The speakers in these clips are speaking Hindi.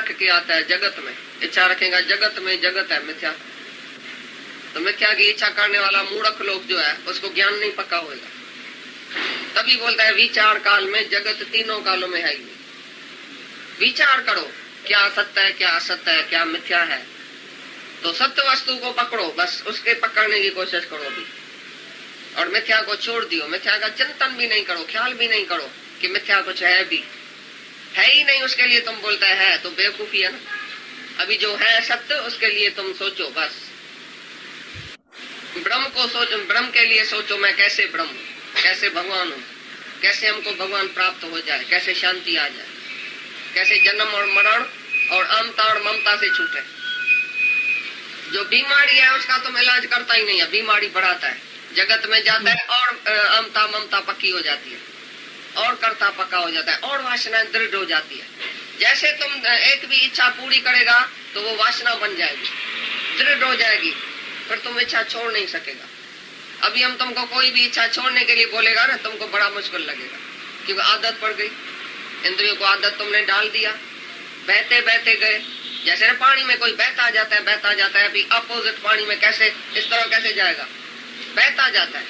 रख के आता है जगत में। इच्छा रखेगा जगत में, जगत है मिथ्या। तो मिथ्या की इच्छा करने वाला मूर्ख लोग जो है उसको ज्ञान नहीं पक्का होगा। तभी बोलता है विचार काल में जगत तीनों कालों में है ही। विचार करो क्या सत्य है, क्या असत्य है, क्या मिथ्या है। तो सत्य वस्तु को पकड़ो, बस उसके पकड़ने की कोशिश करो अभी, और मिथ्या को छोड़ दियो। मिथ्या का चिंतन भी नहीं करो, ख्याल भी नहीं करो कि मिथ्या कुछ है भी, है ही नहीं। उसके लिए तुम बोलते है तो बेवकूफी है ना। अभी जो है सत्य उसके लिए तुम सोचो, बस ब्रह्म को सोचो, ब्रह्म के लिए सोचो मैं कैसे ब्रह्म, कैसे भगवान हूँ, कैसे हमको भगवान प्राप्त हो जाए, कैसे शांति आ जाए, कैसे जन्म और मरण और अमता और ममता से छूटे। जो बीमारी है उसका तुम इलाज करता ही नहीं है, बीमारी बढ़ाता है, जगत में जाता है और अमता ममता पक्की हो जाती है, और कर्ता पक्का हो जाता है, और वासना दृढ़ हो जाती है। जैसे तुम एक भी इच्छा पूरी करेगा तो वो वासना बन जाएगी, दृढ़ हो जाएगी, फिर तुम इच्छा छोड़ नहीं सकेगा। अभी हम तुमको कोई भी इच्छा छोड़ने के लिए बोलेगा ना, तुमको बड़ा मुश्किल लगेगा, क्योंकि आदत पड़ गई, इंद्रियों को आदत तुमने डाल दिया। बहते बहते गए, जैसे ना पानी में कोई बहता जाता है, बहता जाता है। अभी अपोजिट पानी में कैसे, इस तरह कैसे जाएगा, बहता जाता है।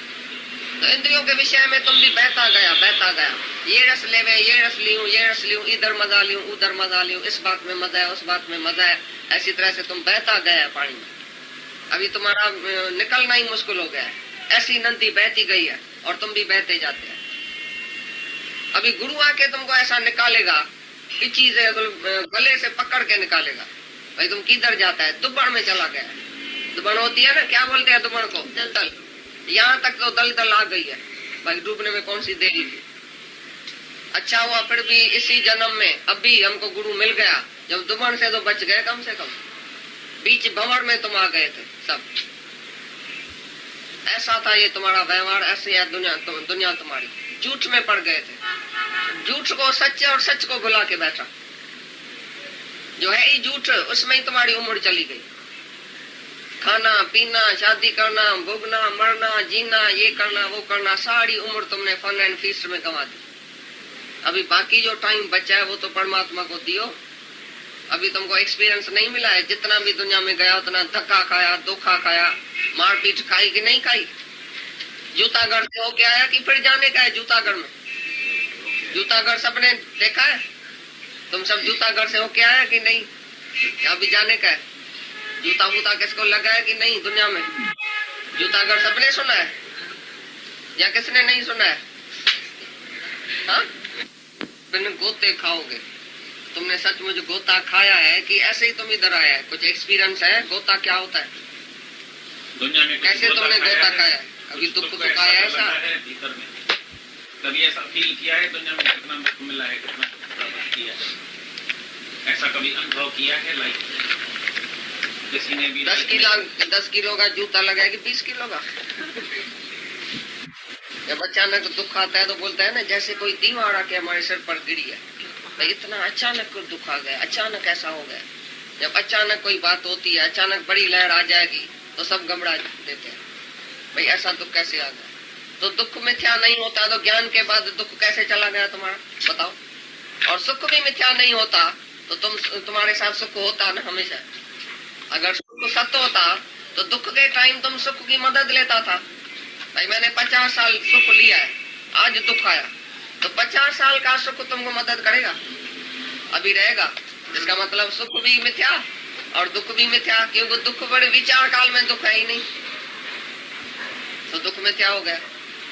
तो इंद्रियों के विषय में तुम भी बहता गया, बहता गया। ये रस ले गए, ये रस ली हूँ, ये रस ली हूँ, इधर मजा ली हूँ, उधर मजा ली हूँ, इस बात में मजा है, उस बात में मजा है। ऐसी तरह से तुम बहता गया पानी में। अभी तुम्हारा निकलना ही मुश्किल हो गया है। ऐसी नदी बहती गई है और तुम भी बहते जाते हैं। अभी गुरु आके तुमको ऐसा निकालेगा कि चीजें गले से पकड़ के निकालेगा, भाई तुम किधर जाता है, दुबड़ में चला गया। दुबड़ होती है ना, क्या बोलते हैं दुबड़ को, दलदल। यहाँ तक तो दलदल आ गई है भाई, डूबने में कौन सी देरी थी। अच्छा हुआ फिर भी इसी जन्म में अभी हमको गुरु मिल गया, जब दुबड़ से तो बच गए कम से कम। बीच भंवर में तुम आ गए थे सब। ऐसा था ये तुम्हारा व्यवहार, ऐसे है दुनिया तुम्हारी। झूठ में पड़ गए थे, झूठ को सच और सच को भुला के बैठा। जो है ही झूठ, उसमें ही तुम्हारी उम्र चली गई। खाना पीना, शादी करना, भोगना, मरना, जीना, ये करना वो करना, सारी उम्र तुमने फन एंड फीस्ट में गंवा दी। अभी बाकी जो टाइम बचा है वो तो परमात्मा को दियो। अभी तुमको एक्सपीरियंस नहीं मिला है, जितना भी दुनिया में गया उतना धक्का खाया, धोखा खाया, मारपीट खाई कि नहीं खाई। जूतागढ़ से होके आया कि फिर जाने का है जूतागढ़ में? जूतागढ़ सबने देखा है, तुम सब जूतागढ़ से होके आया कि नहीं? अभी जाने का है। जूता वूता किसको लगा है कि नहीं दुनिया में? जूतागढ़ सबने सुना है या किसने नहीं सुना है? हाँ, बिन गोते खाओगे। तुमने सचमुच गोता खाया है कि ऐसे ही तुम इधर आया है? कुछ एक्सपीरियंस है गोता क्या होता है दुनिया में? कैसे तुमने गोता खाया है? अभी दुख तो खाया है ऐसा? कभी ऐसा फील किया है दुनिया में कितना दुख मिला है, कितना किया है? ऐसा कभी अनुभव किया है? लाइक किसी ने भी 10 किलो का जूता लगा है कि 20 किलो का? जब अचानक दुख आता है तो बोलता है ना जैसे कोई दीवार आके हमारे सिर पर गिरी है। तो इतना अचानक दुख आ गया, अचानक ऐसा हो गया। जब अचानक कोई बात होती है, अचानक बड़ी लहर आ जाएगी तो सब घबरा देते हैं, भाई ऐसा दुख कैसे आ गया? तो दुख मिथ्या नहीं होता तो ज्ञान के बाद दुख कैसे चला गया तुम्हारा, बताओ? और सुख भी मिथ्या नहीं होता तो तुम्हारे साथ सुख होता ना हमेशा। अगर सुख सत्य होता तो दुख के टाइम तुम सुख की मदद लेता था। भाई मैंने 50 साल सुख लिया है, आज दुख आया तो 50 साल का सुख तुमको मदद करेगा? अभी रहेगा। इसका मतलब सुख भी मिथ्या और दुख भी मिथ्या, क्योंकि दुख बड़े विचार काल में दुख है ही नहीं, तो दुख मिथ्या हो गया,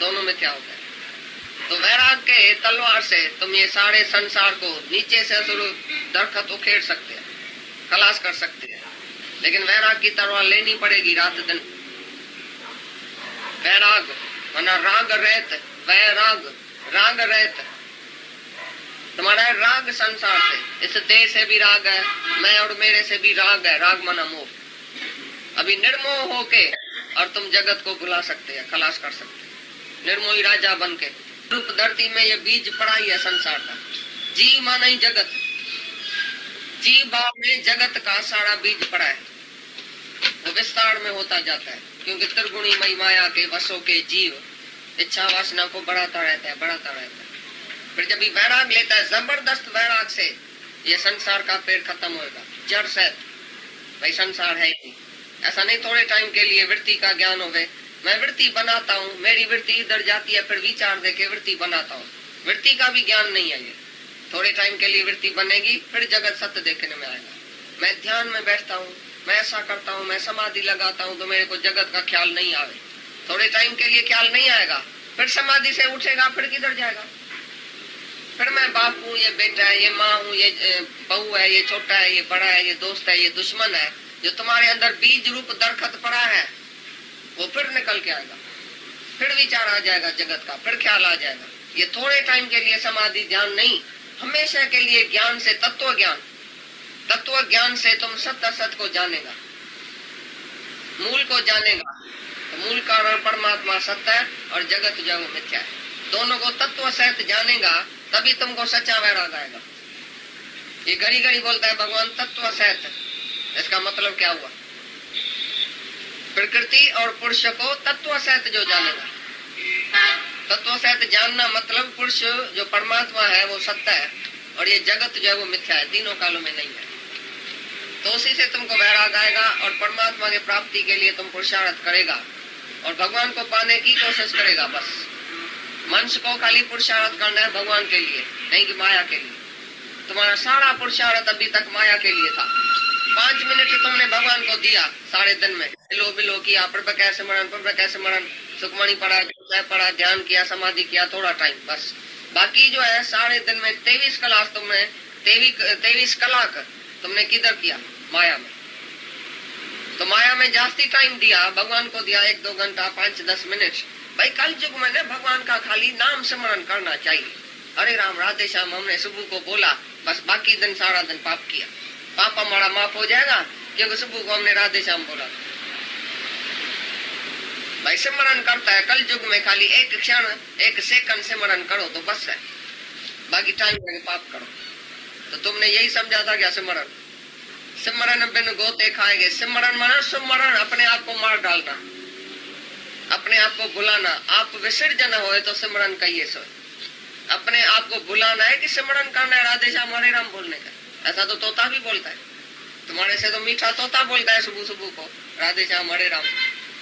दोनों मिथ्या हो गए। तो वैराग के तलवार से तुम ये सारे संसार को नीचे से दरखत उखेड़ सकते हैं, खलास कर सकते हैं, लेकिन वैराग की तलवार लेनी पड़ेगी रात दिन। वैराग माना राग रहत, वैराग राग रहत। तुम्हारा है राग संसार से, इस देह से भी राग है, मैं और मेरे से भी राग है, राग माना मोह। अभी निर्मोह होके और तुम जगत को भुला सकते हैं, खलास कर सकते हैं, निर्मोही राजा बन के। रूप धरती में ये बीज पड़ा ही है संसार का। जी माना ही जगत, जी भाव में जगत का सारा बीज पड़ा है, वो विस्तार में होता जाता है, क्योंकि त्रिगुणी मई माया के वसों के जीव इच्छा वासना को बढ़ाता रहता है, बढ़ाता रहता है। फिर जब वैराग लेता है, जबरदस्त वैराग से ये संसार का पेड़ खत्म होगा, जड़ सहित। भाई संसार है ही नहीं। ऐसा नहीं थोड़े टाइम के लिए वृत्ति का ज्ञान होवे, मैं वृत्ति बनाता हूँ, मेरी वृत्ति इधर जाती है, फिर विचार देके वृत्ति बनाता हूँ। वृत्ति का भी ज्ञान नहीं है ये। थोड़े टाइम के लिए वृत्ति बनेगी, फिर जगत सत्य देखने में आएगा। मैं ध्यान में बैठता हूँ, मैं ऐसा करता हूँ, मैं समाधि लगाता हूँ, तो मेरे को जगत का ख्याल नहीं आवे। थोड़े टाइम के लिए ख्याल नहीं आएगा, फिर समाधि से उठेगा, फिर किधर जाएगा? फिर मैं बाप हूँ, ये बेटा है, ये माँ हूँ, ये बहू है, ये छोटा है, ये बड़ा है, ये दोस्त है, ये दुश्मन है। जो तुम्हारे अंदर बीज रूप दरखत पड़ा है, वो फिर निकल के आएगा, फिर विचार आ जाएगा जगत का, फिर ख्याल आ जाएगा। ये थोड़े टाइम के लिए समाधि ध्यान नहीं, हमेशा के लिए ज्ञान से तत्व ज्ञान। तत्व ज्ञान से तुम सत्य असत को जानेगा, मूल को जानेगा। तो मूल कारण परमात्मा सत्य है और जगत जो है मिथ्या है। दोनों को तत्व सहित जानेगा, तभी तुमको सच्चा वैराग आएगा। ये घड़ी घड़ी बोलता है भगवान तत्व सहित, इसका मतलब क्या हुआ? प्रकृति और पुरुष को तत्व सहित जो जानेगा। तत्व सहित जानना मतलब पुरुष जो परमात्मा है वो सत्य है और ये जगत जो है वो मिथ्या है, तीनों कालों में नहीं है। तो उसी से तुमको वैराग आएगा और परमात्मा की प्राप्ति के लिए तुम पुरुषार्थ करेगा और भगवान को पाने की कोशिश करेगा। बस मनुष्य को खाली पुरुषार्थ करना है भगवान के लिए, नहीं कि माया के लिए। तुम्हारा सारा पुरुषार्थ अभी तक माया के लिए था। 5 मिनट तुमने भगवान को दिया सारे दिन में, बिलो बिलो किया, प्रभु कैसे मरण, सुखमणि पढ़ा, ध्यान किया, समाधि किया, थोड़ा टाइम बस। बाकी जो है सारे दिन में 23 क्लास तुमने 23 कलाक तुमने किधर किया? माया में। तो माया में जास्ती टाइम दिया, भगवान को दिया 1-2 घंटा, 5-10 मिनट। भाई कल युग में ना भगवान का खाली नाम स्मरण करना चाहिए। हरे राम राधे श्याम हमने सुबह को बोला, बस बाकी दिन सारा दिन पाप किया। पाप हमारा माफ हो जाएगा क्योंकि सुबह को हमने राधे श्याम बोला। भाई स्मरण करता है कल युग में खाली 1 क्षण 1 सेकंड स्मरण करो तो बस है, बाकी टाइम लगे पाप करो। तो तुमने यही समझा था क्या? सिमरन बिन गोते खाएंगे। सिमरन माना सुमरण, अपने आप को मार डालना, अपने आप को भुलाना। आप विसर्जन होए तो सिमरन कहिए सो। अपने आप को भुलाना है कि सिमरन करना है, राधे श्याम हरे राम बोलने का। ऐसा तो तोता भी बोलता है, तुम्हारे से तो मीठा तोता बोलता है सुबह सुबह को राधे श्याम हरे राम।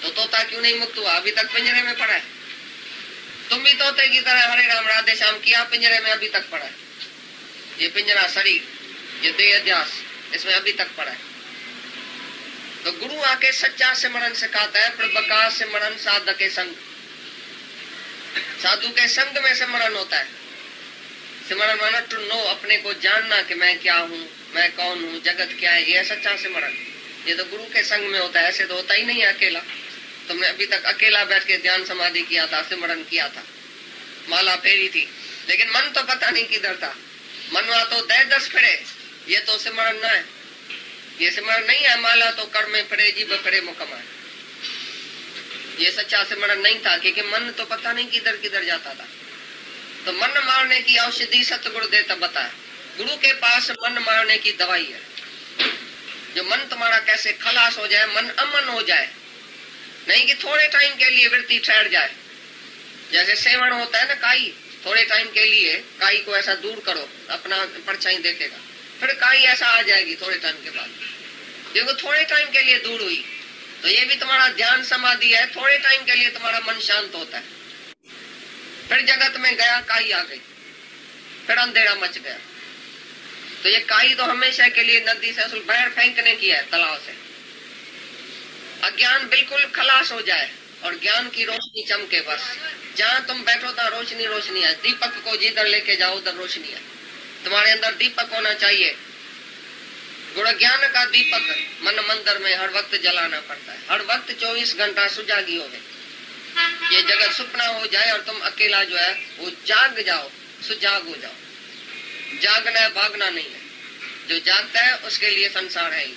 तो तोता क्यों नहीं मुक्त हुआ? अभी तक पिंजरे में पड़ा है। तुम भी तोते की तरह हरे राम राधे श्याम किया, पिंजरे में अभी तक पड़ा है। ये पिंजरा शरीर, ये देह अध्यास, इसमें अभी तक पड़ा है। तो गुरु आके सच्चा सिमरन सिखाता है, प्रभु का सिमरन साधक के संग, साधु के संग में सिमरन होता है। सिमरन माना टू नो, अपने को जानना कि मैं क्या हूँ, मैं कौन हूँ, जगत क्या है, ये सच्चा सिमरन। ये तो गुरु के संग में होता है, ऐसे तो होता ही नहीं है अकेला। तुमने अभी तक अकेला बैठ के ध्यान समाधि किया था, सिमरन किया था, माला फेरी थी, लेकिन मन तो पता नहीं किधर था। मनवा तो 10 फिरे, ये तो सिमरन ना है, ये सिमरन नहीं है। माला तो कर में फिरे, जीभ फिरे मुखम है, ये सच्चा सिमरन नहीं था क्योंकि मन तो पता नहीं किधर किधर जाता था। तो मन मारने की औषधि सतगुरु देता बताया। गुरु के पास मन मारने की दवाई है। जो मन तुम्हारा कैसे खलास हो जाए, मन अमन हो जाए, नहीं कि थोड़े टाइम के लिए वृत्ति ठहर जाए। जैसे सेवन होता है ना, काई, थोड़े टाइम के लिए काई को ऐसा दूर करो, अपना परछाई देखेगा, फिर काई ऐसा आ जाएगी थोड़े टाइम के बाद, क्योंकि थोड़े टाइम के लिए दूर हुई। तो ये भी तुम्हारा ध्यान समाधि है, थोड़े टाइम के लिए तुम्हारा मन शांत होता है, फिर जगत में गया, काई आ गई, फिर अंधेरा मच गया। तो ये काई तो हमेशा के लिए नदी से असल बाहर फेंकने की है, तालाब से। अज्ञान बिल्कुल खलास हो जाए और ज्ञान की रोशनी चमके। बस जहाँ तुम बैठो था रोशनी रोशनी है। दीपक को जिधर लेके जाओ उधर रोशनी है। तुम्हारे अंदर दीपक होना चाहिए। गुण ज्ञान का दीपक मन मंदिर में हर वक्त जलाना पड़ता है, हर वक्त 24 घंटा सुजागी हो गए। ये जगत सुपना हो जाए और तुम अकेला जो है वो जाग जाओ, सुजाग हो जाओ। जागना है, भागना नहीं है। जो जागता है उसके लिए संसार है ही।